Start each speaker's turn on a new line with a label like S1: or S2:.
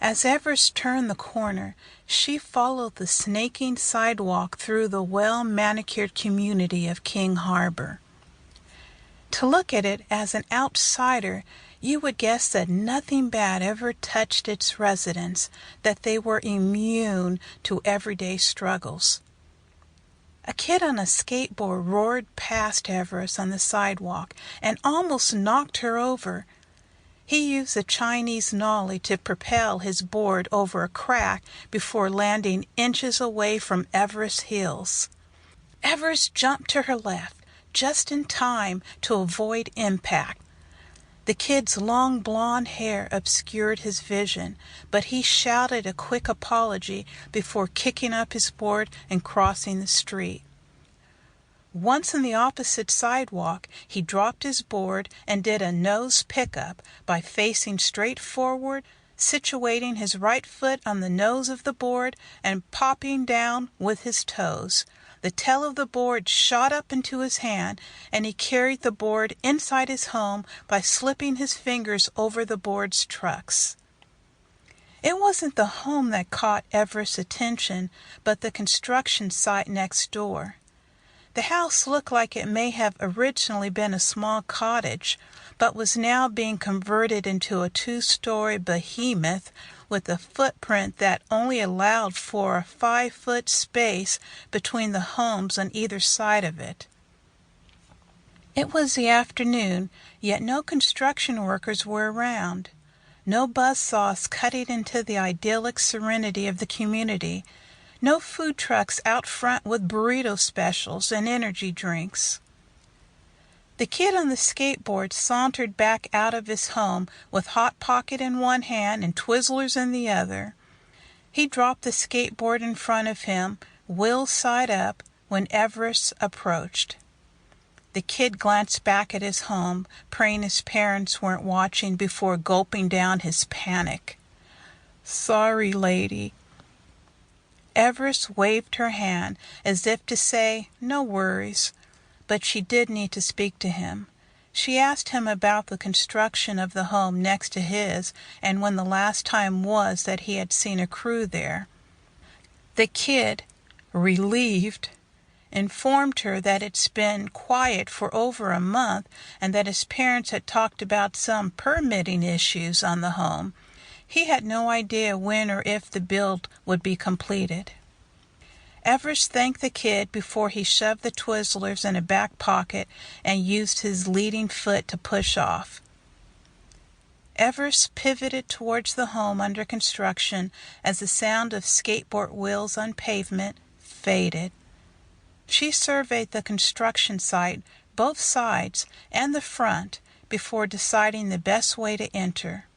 S1: As Everest turned the corner, she followed the snaking sidewalk through the well-manicured community of King Harbor. To look at it as an outsider, you would guess that nothing bad ever touched its residents, that they were immune to everyday struggles. A kid on a skateboard roared past Everest on the sidewalk and almost knocked her over. He used a Chinese nollie to propel his board over a crack before landing inches away from Everest's heels. Everest jumped to her left, just in time to avoid impact. The kid's long blonde hair obscured his vision, but he shouted a quick apology before kicking up his board and crossing the street. Once on the opposite sidewalk, he dropped his board and did a nose pickup by facing straight forward, situating his right foot on the nose of the board, and popping down with his toes. The tail of the board shot up into his hand, and he carried the board inside his home by slipping his fingers over the board's trucks. It wasn't the home that caught Everest's attention, but the construction site next door. The house looked like it may have originally been a small cottage, but was now being converted into a 2-story behemoth with a footprint that only allowed for a 5-foot space between the homes on either side of it. It was the afternoon, yet no construction workers were around. No buzzsaws cutting into the idyllic serenity of the community. No food trucks out front with burrito specials and energy drinks. The kid on the skateboard sauntered back out of his home with Hot Pocket in one hand and Twizzlers in the other. He dropped the skateboard in front of him, wheels side up, when Everest approached. The kid glanced back at his home, praying his parents weren't watching before gulping down his panic. "Sorry, lady." Everest waved her hand as if to say, "No worries," but she did need to speak to him. She asked him about the construction of the home next to his and when the last time was that he had seen a crew there. The kid, relieved, informed her that it's been quiet for over a month and that his parents had talked about some permitting issues on the home. He had no idea when or if the build would be completed. Everest thanked the kid before he shoved the Twizzlers in a back pocket and used his leading foot to push off. Everest pivoted towards the home under construction as the sound of skateboard wheels on pavement faded. She surveyed the construction site, both sides and the front, before deciding the best way to enter.